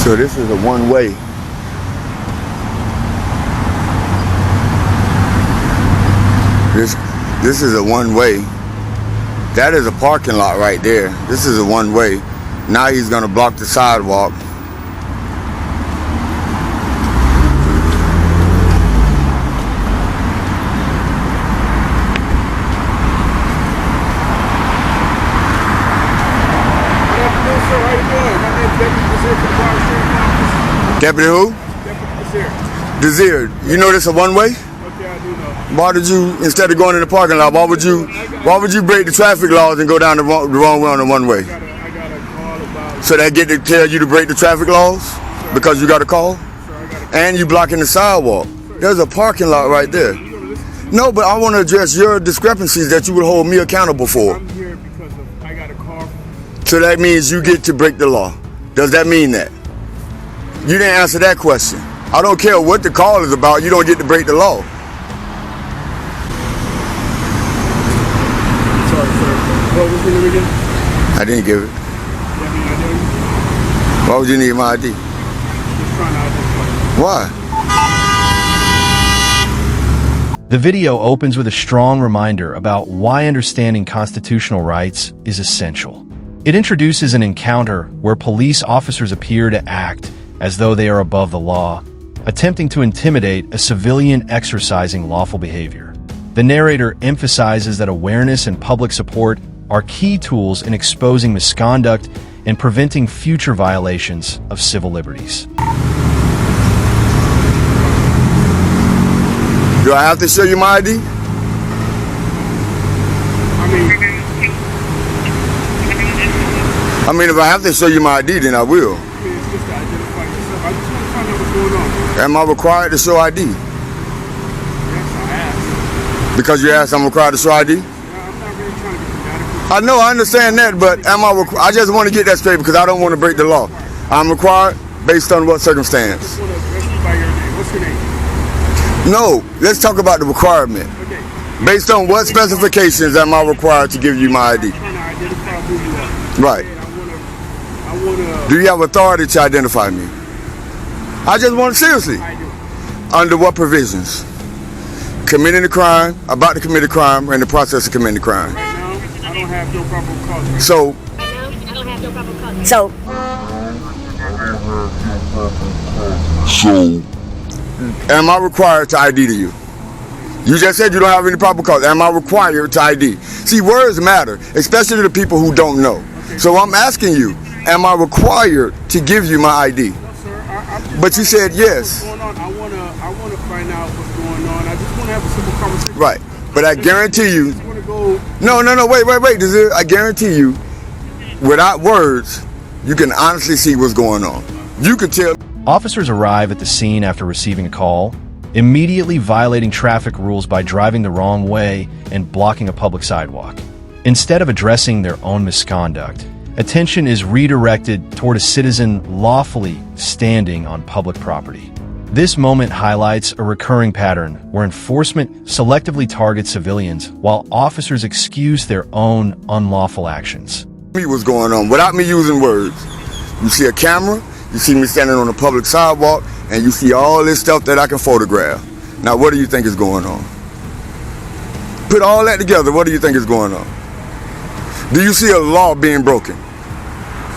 So this is a one-way. This is a one-way. That is a parking lot right there. This is a one-way. Now he's gonna block the sidewalk. Deputy who? Deputy Desir. You know this a one-way? Okay, I do know. Why did you, instead of going in the parking lot, why would you break the traffic laws and go down the wrong way on the one-way? I got a call about. So they get to tell you to break the traffic laws because you got a call? And you blocking the sidewalk. There's a parking lot right there. No, but I want to address your discrepancies that you would hold me accountable for. I'm here because I got a call. So that means you get to break the law. Does that mean that? You didn't answer that question. I don't care what the call is about, you don't get to break the law. Sorry, sir. What was the name again? I didn't give it. Why would you need my ID? Just trying to identify. Why? The video opens with a strong reminder about why understanding constitutional rights is essential. It introduces an encounter where police officers appear to act as though they are above the law, attempting to intimidate a civilian exercising lawful behavior. The narrator emphasizes that awareness and public support are key tools in exposing misconduct and preventing future violations of civil liberties. Do I have to show you my ID? I mean, if I have to show you my ID, then I will. It's just to identify yourself. I just want to find out what's going on. Am I required to show ID? Yes, I asked. Because you asked I'm required to show ID? I'm not really trying to get dramatic. I know, I understand that, but am I required? I just want to get that straight because I don't want to break the law. I'm required based on what circumstance? I just want to address you by your name. What's your name? No, let's talk about the requirement. Okay. Based on what specifications am I required to give you my ID? I'm trying to identify who you are. Right. I want to. Do you have authority to identify me? I just want to, seriously. I do. Under what provisions? Committing a crime, about to commit a crime, or in the process of committing a crime. Right now, I don't have no probable cause. So, am I required to ID to you? You just said you don't have any probable cause. Am I required to ID? See, words matter, especially to the people who don't know. Okay. So I'm asking you, am I required to give you my ID? No, sir. I'm just But you said yes. What's going on? I want to find out what's going on. I just want to have a simple conversation. Right. But I guarantee you. I just want to go. No, wait. I guarantee you, without words, you can honestly see what's going on. You can tell. Officers arrive at the scene after receiving a call, immediately violating traffic rules by driving the wrong way and blocking a public sidewalk. Instead of addressing their own misconduct, attention is redirected toward a citizen lawfully standing on public property. This moment highlights a recurring pattern where enforcement selectively targets civilians while officers excuse their own unlawful actions. What's going on without me using words. You see a camera, you see me standing on a public sidewalk, and you see all this stuff that I can photograph. Now, what do you think is going on? Put all that together, what do you think is going on? Do you see a law being broken?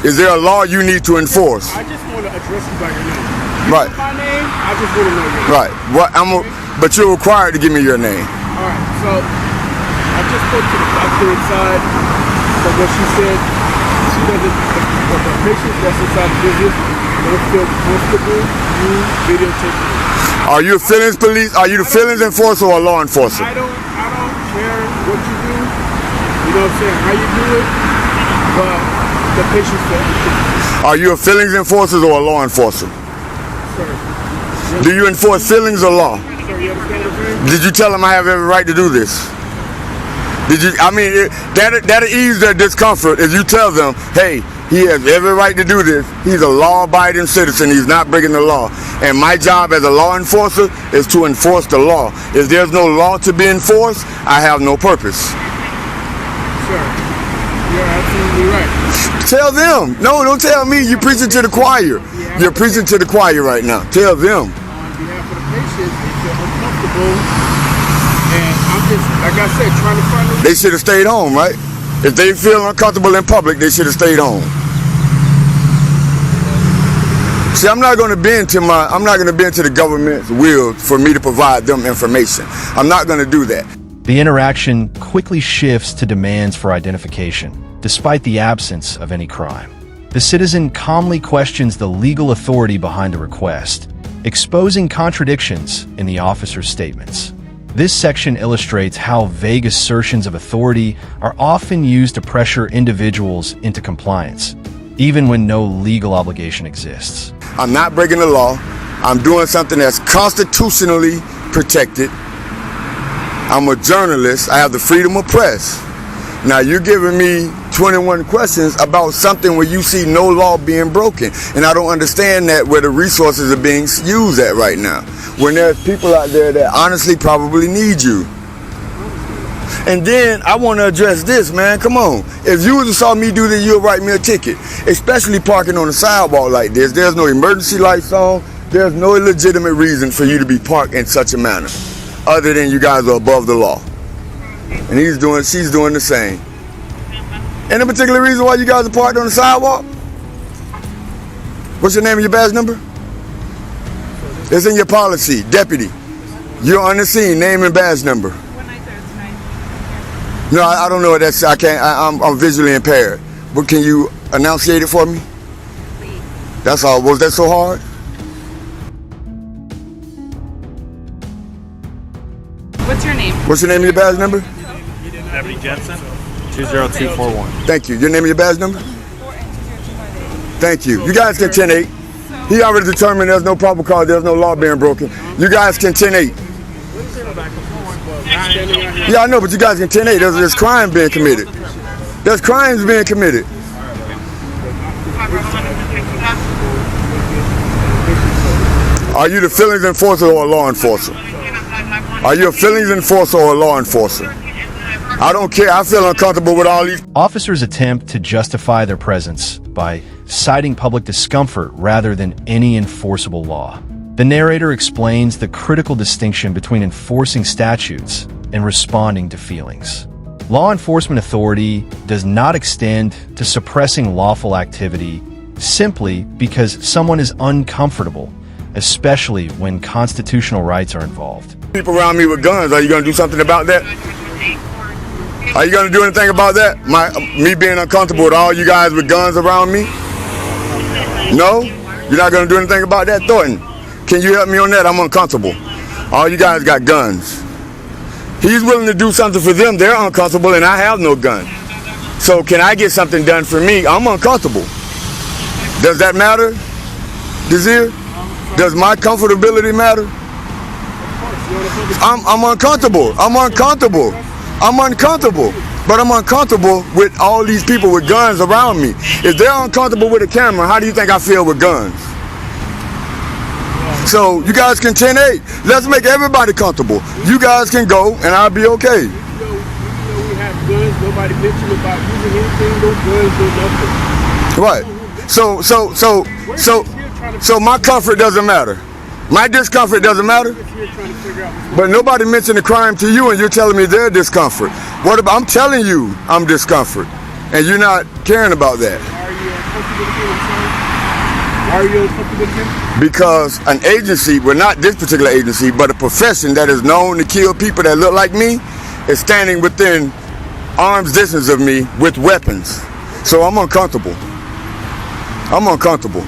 Is there a law you need to enforce? I just want to address you by your name. Right. My name, I just want to know your name. Right. But you're required to give me your name. All right. So I just spoke to the doctor inside. But what she said, she doesn't. But the patient that's inside the business don't feel comfortable. You videotape me. Are you a feelings police? Are you the feelings enforcer or a law enforcer? I don't care what you do. You know what I'm saying? How you do it. But the patient's there. Are you a feelings enforcer or a law enforcer? Sir. Do you enforce feelings or law? Sir, you understand what I'm saying? Did you tell him I have every right to do this? Did you? I mean, that'll ease their discomfort if you tell them, hey, he has every right to do this. He's a law-abiding citizen. He's not breaking the law. And my job as a law enforcer is to enforce the law. If there's no law to be enforced, I have no purpose. Sir, you're absolutely You're right. Tell them. No, don't tell me. You're preaching to the choir. You're preaching to the choir right now. Tell them. On behalf of the patients, they feel uncomfortable. And I'm just, like I said, trying to find a... They should have stayed home, right? If they feel uncomfortable in public, they should have stayed home. See, I'm not going to bend to the government's will for me to provide them information. I'm not going to do that. The interaction quickly shifts to demands for identification, despite the absence of any crime. The citizen calmly questions the legal authority behind the request, exposing contradictions in the officer's statements. This section illustrates how vague assertions of authority are often used to pressure individuals into compliance, even when no legal obligation exists. I'm not breaking the law. I'm doing something that's constitutionally protected. I'm a journalist. I have the freedom of press. Now you're giving me 21 questions about something where you see no law being broken. And I don't understand that where the resources are being used at right now. When there's people out there that honestly probably need you. And then I want to address this, man. Come on. If you saw me do this, you'll write me a ticket. Especially parking on the sidewalk like this. There's no emergency lights on. There's no legitimate reason for you to be parked in such a manner, other than you guys are above the law. And she's doing the same. Any particular reason why you guys are parked on the sidewalk? What's your name and your badge number? It's in your policy, deputy. You're on the scene, name and badge number. No, I don't know what that's. I can't. I'm visually impaired. But can you enunciate it for me? That's all. Was that so hard? What's your name? What's your name and your badge number? Deputy Jensen, 20241. Thank you. Your name and your badge number? Thank you. You guys can 10-8. He already determined there's no probable cause, there's no law being broken. You guys can 10-8. Yeah, I know, but you guys can 10-8. There's crime being committed. There's crimes being committed. Are you the feelings enforcer or a law enforcer? Are you a feelings enforcer or a law enforcer? I don't care. I feel uncomfortable with all these. Officers attempt to justify their presence by citing public discomfort rather than any enforceable law. The narrator explains the critical distinction between enforcing statutes and responding to feelings. Law enforcement authority does not extend to suppressing lawful activity simply because someone is uncomfortable, especially when constitutional rights are involved. People around me with guns, are you going to do something about that? Are you going to do anything about that? Me being uncomfortable with all you guys with guns around me? No? You're not going to do anything about that, Thornton? Can you help me on that? I'm uncomfortable. All you guys got guns. He's willing to do something for them. They're uncomfortable and I have no gun. So can I get something done for me? I'm uncomfortable. Does that matter, Desir? Does my comfortability matter? I'm uncomfortable. I'm uncomfortable. I'm uncomfortable. But I'm uncomfortable with all these people with guns around me. If they're uncomfortable with a camera, how do you think I feel with guns? So you guys can 10-8. Let's make everybody comfortable. You guys can go and I'll be okay. We have guns. Nobody mentioned about using anything. No guns, no nothing. Right. So my comfort doesn't matter. My discomfort doesn't matter. But nobody mentioned the crime to you and you're telling me their discomfort. What about, I'm telling you I'm discomfort and you're not caring about that. Are you uncomfortable again? Because an agency, well not this particular agency, but a profession that is known to kill people that look like me is standing within arm's distance of me with weapons. So I'm uncomfortable. I'm uncomfortable.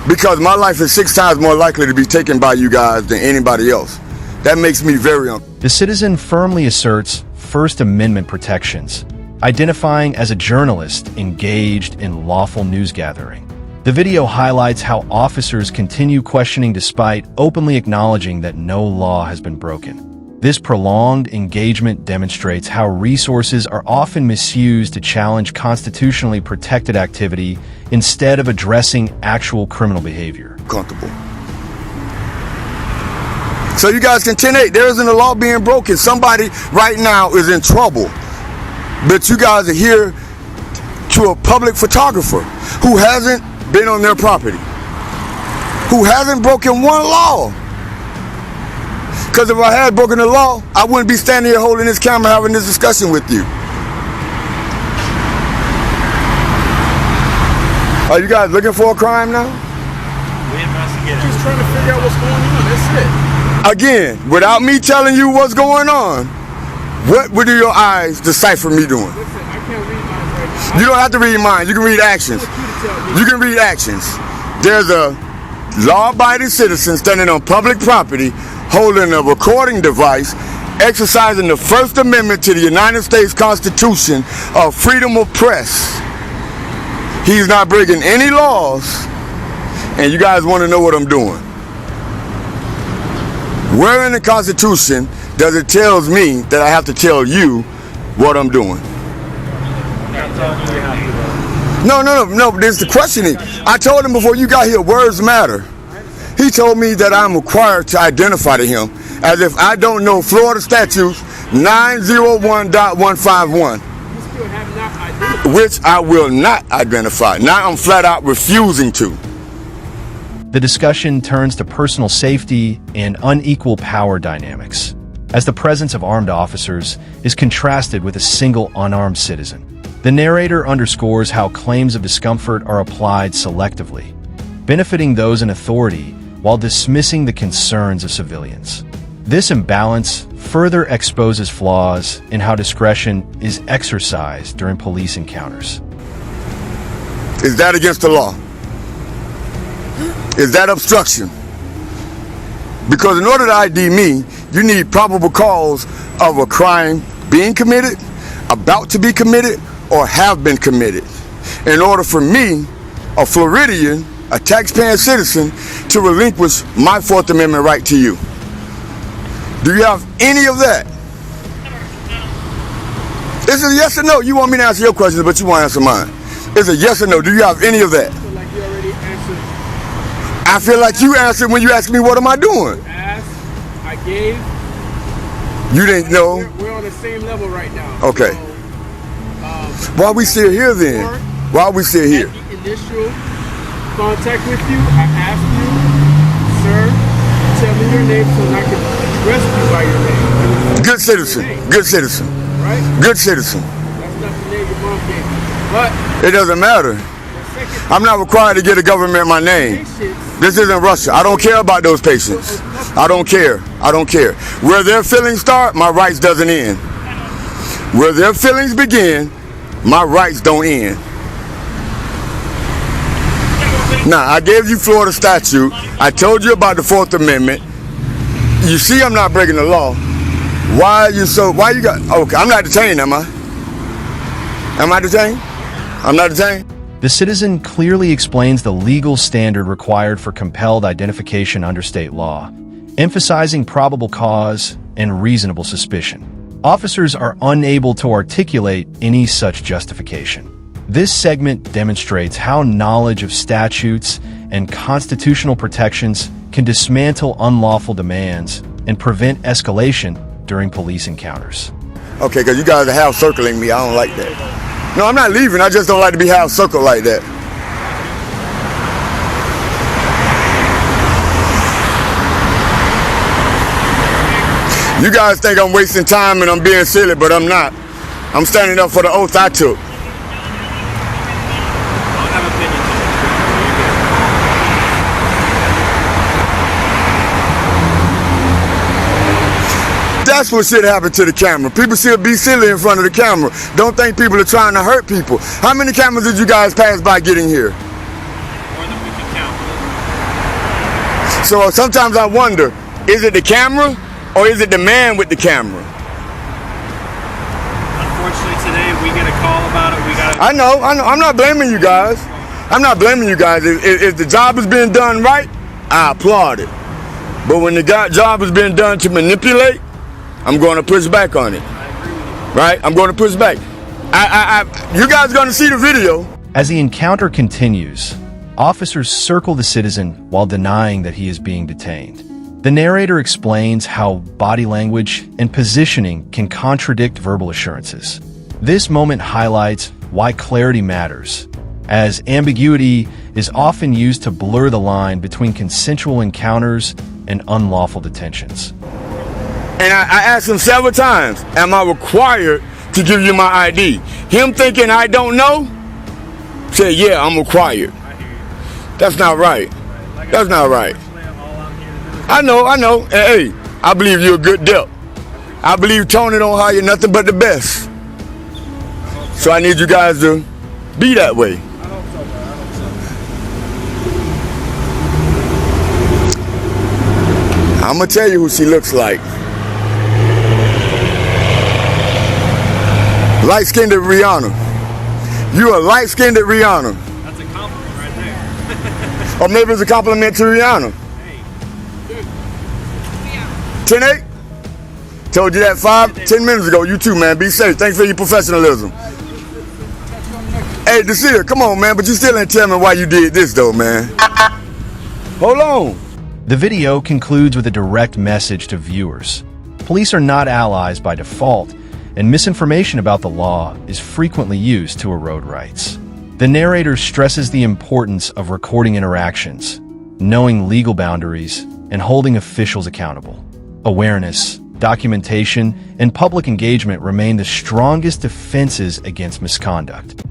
Because my life is 6 times more likely to be taken by you guys than anybody else. That makes me very uncomfortable. The citizen firmly asserts First Amendment protections, identifying as a journalist engaged in lawful news gathering. The video highlights how officers continue questioning despite openly acknowledging that no law has been broken. This prolonged engagement demonstrates how resources are often misused to challenge constitutionally protected activity instead of addressing actual criminal behavior. Comfortable. So you guys can 10-8. There isn't a law being broken. Somebody right now is in trouble. But you guys are here to a public photographer who hasn't been on their property, who hasn't broken one law. Because if I had broken the law, I wouldn't be standing here holding this camera having this discussion with you. Are you guys looking for a crime now? We investigate. Just trying to figure out what's going on. That's it. Again, without me telling you what's going on, what would your eyes decipher me doing? Listen, I can't read mine right now. You don't have to read minds. You can read actions. You can read actions. There's a law-abiding citizen standing on public property holding a recording device, exercising the First Amendment to the United States Constitution of freedom of press. He's not breaking any laws, and you guys want to know what I'm doing. Where in the Constitution does it tell me that I have to tell you what I'm doing? No, there's the questioning. I told him before you got here, words matter. He told me that I'm required to identify to him as if I don't know Florida statutes 901.151. Which I will not identify. Now I'm flat out refusing to. The discussion turns to personal safety and unequal power dynamics, as the presence of armed officers is contrasted with a single unarmed citizen. The narrator underscores how claims of discomfort are applied selectively, benefiting those in authority while dismissing the concerns of civilians. This imbalance further exposes flaws in how discretion is exercised during police encounters. Is that against the law? Is that obstruction? Because in order to ID me, you need probable cause of a crime being committed, about to be committed, or have been committed. In order for me, a Floridian, a taxpaying citizen, to relinquish my Fourth Amendment right to you. Do you have any of that? Is it a yes or no? You want me to answer your questions, but you want to answer mine. Is it yes or no? Do you have any of that? I feel like you already answered. I feel like you answered when you asked me what am I doing. You asked, I gave. You didn't know. We're on the same level right now. Okay. So, why we still here then? Why we still here? At the initial contact with you, I asked you, sir, tell me your name so I can address you by your name. Good citizen. Good citizen. Right? Good citizen. That's not the name your mom gave me. But it doesn't matter. I'm not required to give the government my name. This isn't Russia. I don't care about those patients. I don't care. I don't care. Where their feelings start, my rights doesn't end. Where their feelings begin, my rights don't end. Now, I gave you Florida statute. I told you about the Fourth Amendment. You see I'm not breaking the law. Why are you so, why you got, okay, I'm not detained, am I? Am I detained? I'm not detained? The citizen clearly explains the legal standard required for compelled identification under state law, emphasizing probable cause and reasonable suspicion. Officers are unable to articulate any such justification. This segment demonstrates how knowledge of statutes and constitutional protections can dismantle unlawful demands and prevent escalation during police encounters. Okay, because you guys are half circling me. I don't like that. No, I'm not leaving. I just don't like to be half circled like that. You guys think I'm wasting time and I'm being silly, but I'm not. I'm standing up for the oath I took. That's what shit happened to the camera. People should be silly in front of the camera. Don't think people are trying to hurt people. How many cameras did you guys pass by getting here? More than we can count. So sometimes I wonder, is it the camera or is it the man with the camera? Unfortunately today we get a call about it. I know. I'm not blaming you guys. I'm not blaming you guys. If the job is being done right, I applaud it. But when the job is being done to manipulate, I'm going to push back on it. Right? I'm going to push back. You guys are going to see the video. As the encounter continues, officers circle the citizen while denying that he is being detained. The narrator explains how body language and positioning can contradict verbal assurances. This moment highlights why clarity matters, as ambiguity is often used to blur the line between consensual encounters and unlawful detentions. And I asked him several times, am I required to give you my ID? Him thinking I don't know, said, yeah, I'm required. That's not right. That's not right. I know. And hey, I believe you're a good dip. I believe Tony don't hire nothing but the best. So I need you guys to be that way. I'm gonna tell you who she looks like. Light-skinned Rihanna. You a light-skinned Rihanna. That's a compliment right there. Or maybe it's a compliment to Rihanna. Hey. 10-8? Told you that 10 minutes ago. You too, man. Be safe. Thanks for your professionalism. Hey, Desir, come on, man. But you still ain't tell me why you did this, though, man. Hold on. The video concludes with a direct message to viewers. Police are not allies by default, and misinformation about the law is frequently used to erode rights. The narrator stresses the importance of recording interactions, knowing legal boundaries, and holding officials accountable. Awareness, documentation, and public engagement remain the strongest defenses against misconduct.